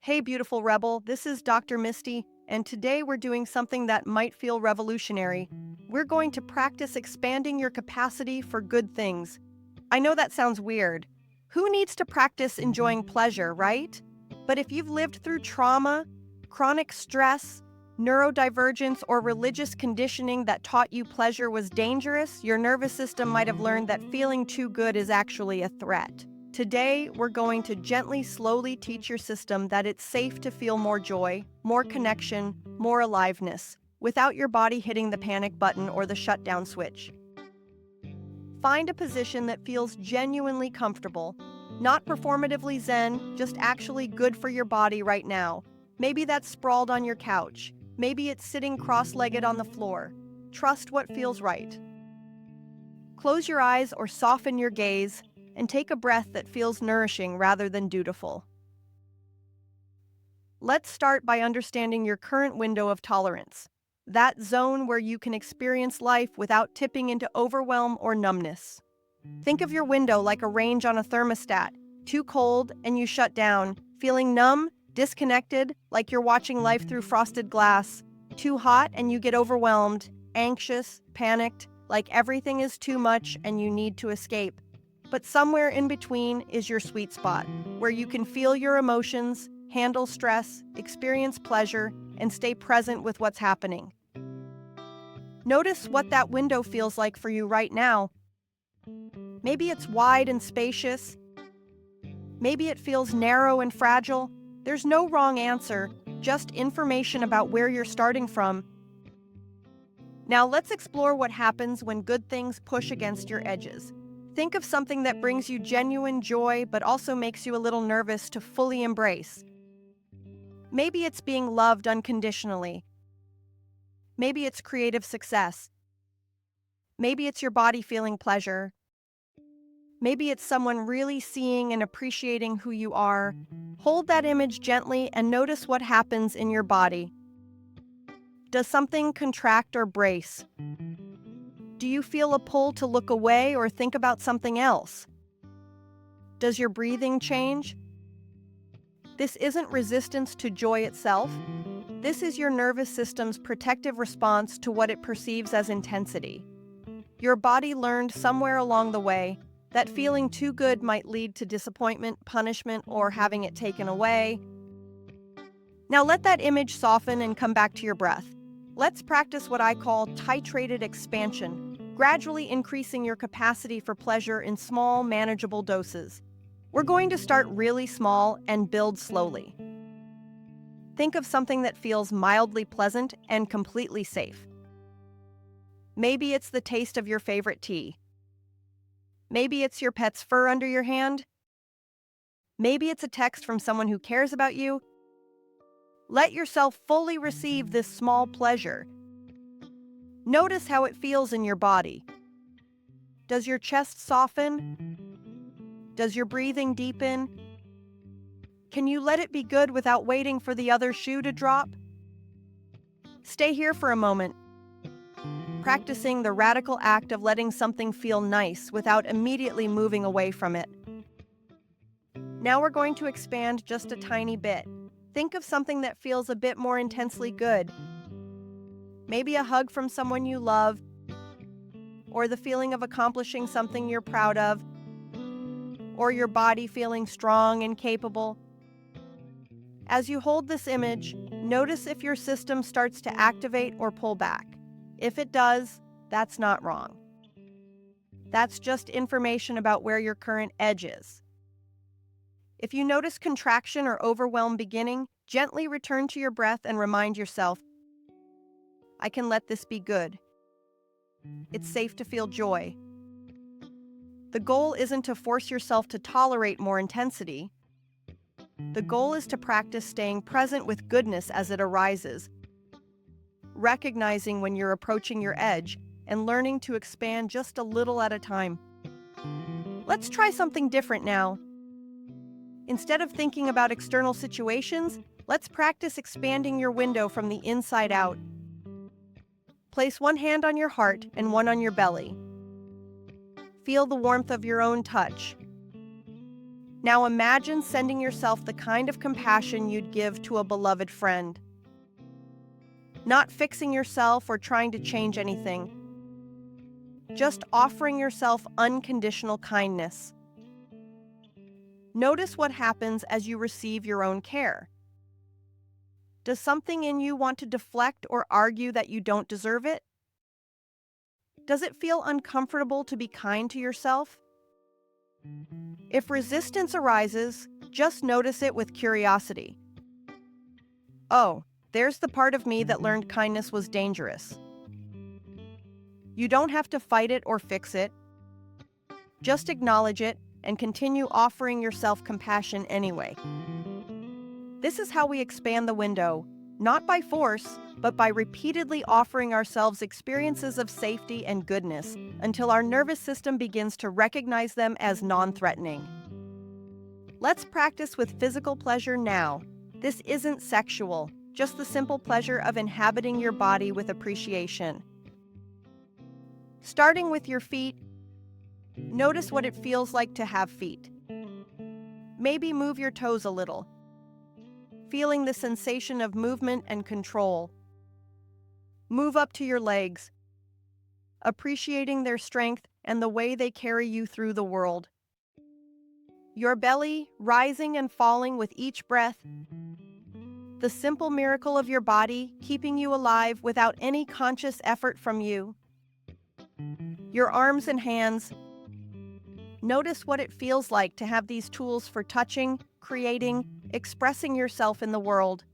Hey, beautiful rebel, this is Dr. Misty, and today we're doing something that might feel revolutionary. We're going to practice expanding your capacity for good things. I know that sounds weird. Who needs to practice enjoying pleasure, right? But if you've lived through trauma, chronic stress, neurodivergence, or religious conditioning that taught you pleasure was dangerous, your nervous system might have learned that feeling too good is actually a threat. Today, we're going to gently, slowly teach your system that it's safe to feel more joy, more connection, more aliveness, without your body hitting the panic button or the shutdown switch. Find a position that feels genuinely comfortable, not performatively zen, just actually good for your body right now. Maybe that's sprawled on your couch. Maybe it's sitting cross-legged on the floor. Trust what feels right. Close your eyes or soften your gaze and take a breath that feels nourishing rather than dutiful. Let's start by understanding your current window of tolerance, that zone where you can experience life without tipping into overwhelm or numbness. Think of your window like a range on a thermostat, too cold and you shut down, feeling numb, disconnected, like you're watching life through frosted glass, too hot and you get overwhelmed, anxious, panicked, like everything is too much and you need to escape. But somewhere in between is your sweet spot, where you can feel your emotions, handle stress, experience pleasure, and stay present with what's happening. Notice what that window feels like for you right now. Maybe it's wide and spacious. Maybe it feels narrow and fragile. There's no wrong answer, just information about where you're starting from. Now let's explore what happens when good things push against your edges. Think of something that brings you genuine joy but also makes you a little nervous to fully embrace. Maybe it's being loved unconditionally. Maybe it's creative success. Maybe it's your body feeling pleasure. Maybe it's someone really seeing and appreciating who you are. Hold that image gently and notice what happens in your body. Does something contract or brace? Do you feel a pull to look away or think about something else? Does your breathing change? This isn't resistance to joy itself. This is your nervous system's protective response to what it perceives as intensity. Your body learned somewhere along the way that feeling too good might lead to disappointment, punishment, or having it taken away. Now let that image soften and come back to your breath. Let's practice what I call titrated expansion, gradually increasing your capacity for pleasure in small, manageable doses. We're going to start really small and build slowly. Think of something that feels mildly pleasant and completely safe. Maybe it's the taste of your favorite tea. Maybe it's your pet's fur under your hand. Maybe it's a text from someone who cares about you. Let yourself fully receive this small pleasure. Notice how it feels in your body. Does your chest soften? Does your breathing deepen? Can you let it be good without waiting for the other shoe to drop? Stay here for a moment, practicing the radical act of letting something feel nice without immediately moving away from it. Now we're going to expand just a tiny bit. Think of something that feels a bit more intensely good. Maybe a hug from someone you love, or the feeling of accomplishing something you're proud of, or your body feeling strong and capable. As you hold this image, notice if your system starts to activate or pull back. If it does, that's not wrong. That's just information about where your current edge is. If you notice contraction or overwhelm beginning, gently return to your breath and remind yourself, I can let this be good. It's safe to feel joy. The goal isn't to force yourself to tolerate more intensity. The goal is to practice staying present with goodness as it arises, recognizing when you're approaching your edge and learning to expand just a little at a time. Let's try something different now. Instead of thinking about external situations, let's practice expanding your window from the inside out. Place one hand on your heart and one on your belly. Feel the warmth of your own touch. Now imagine sending yourself the kind of compassion you'd give to a beloved friend. Not fixing yourself or trying to change anything. Just offering yourself unconditional kindness. Notice what happens as you receive your own care. Does something in you want to deflect or argue that you don't deserve it? Does it feel uncomfortable to be kind to yourself? If resistance arises, just notice it with curiosity. Oh, there's the part of me that learned kindness was dangerous. You don't have to fight it or fix it. Just acknowledge it and continue offering yourself compassion anyway. This is how we expand the window, not by force, but by repeatedly offering ourselves experiences of safety and goodness until our nervous system begins to recognize them as non-threatening. Let's practice with physical pleasure now. This isn't sexual, just the simple pleasure of inhabiting your body with appreciation. Starting with your feet, notice what it feels like to have feet. Maybe move your toes a little, feeling the sensation of movement and control. Move up to your legs, appreciating their strength and the way they carry you through the world. Your belly rising and falling with each breath. The simple miracle of your body keeping you alive without any conscious effort from you. Your arms and hands. Notice what it feels like to have these tools for touching, creating, expressing yourself in the world.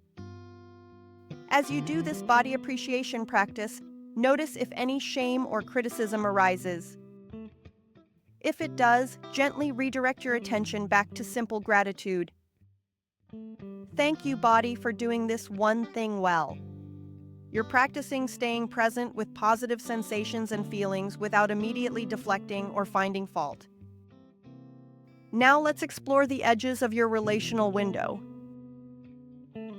As you do this body appreciation practice, notice if any shame or criticism arises. If it does, gently redirect your attention back to simple gratitude. Thank you, body, for doing this one thing well. You're practicing staying present with positive sensations and feelings without immediately deflecting or finding fault. Now let's explore the edges of your relational window.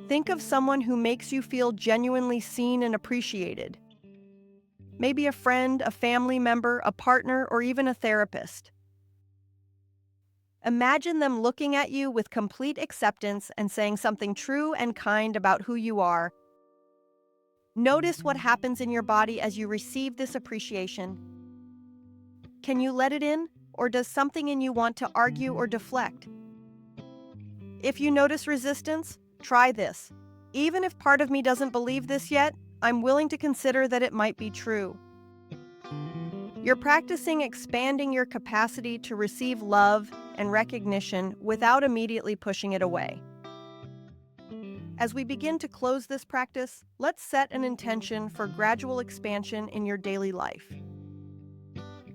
Think of someone who makes you feel genuinely seen and appreciated. Maybe a friend, a family member, a partner, or even a therapist. Imagine them looking at you with complete acceptance and saying something true and kind about who you are. Notice what happens in your body as you receive this appreciation. Can you let it in, or does something in you want to argue or deflect? If you notice resistance, try this. Even if part of me doesn't believe this yet, I'm willing to consider that it might be true. You're practicing expanding your capacity to receive love and recognition without immediately pushing it away. As we begin to close this practice, let's set an intention for gradual expansion in your daily life.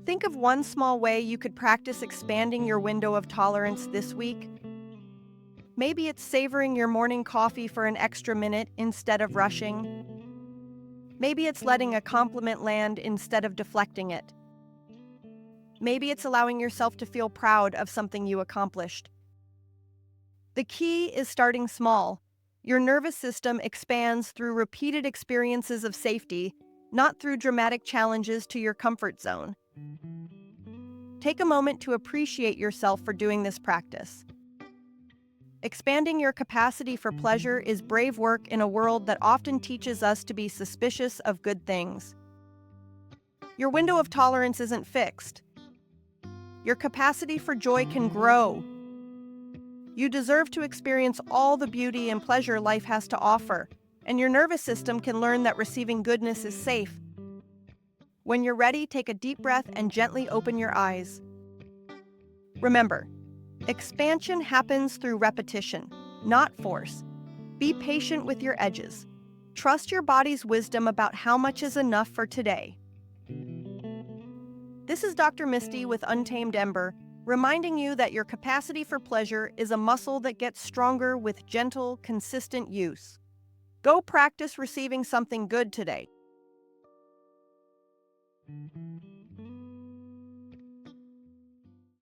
Think of one small way you could practice expanding your window of tolerance this week. Maybe it's savoring your morning coffee for an extra minute instead of rushing. Maybe it's letting a compliment land instead of deflecting it. Maybe it's allowing yourself to feel proud of something you accomplished. The key is starting small. Your nervous system expands through repeated experiences of safety, not through dramatic challenges to your comfort zone. Take a moment to appreciate yourself for doing this practice. Expanding your capacity for pleasure is brave work in a world that often teaches us to be suspicious of good things. Your window of tolerance isn't fixed. Your capacity for joy can grow. You deserve to experience all the beauty and pleasure life has to offer, and your nervous system can learn that receiving goodness is safe. When you're ready, take a deep breath and gently open your eyes. Remember, expansion happens through repetition, not force. Be patient with your edges. Trust your body's wisdom about how much is enough for today. This is Dr. Misty with Untamed Ember, reminding you that your capacity for pleasure is a muscle that gets stronger with gentle, consistent use. Go practice receiving something good today.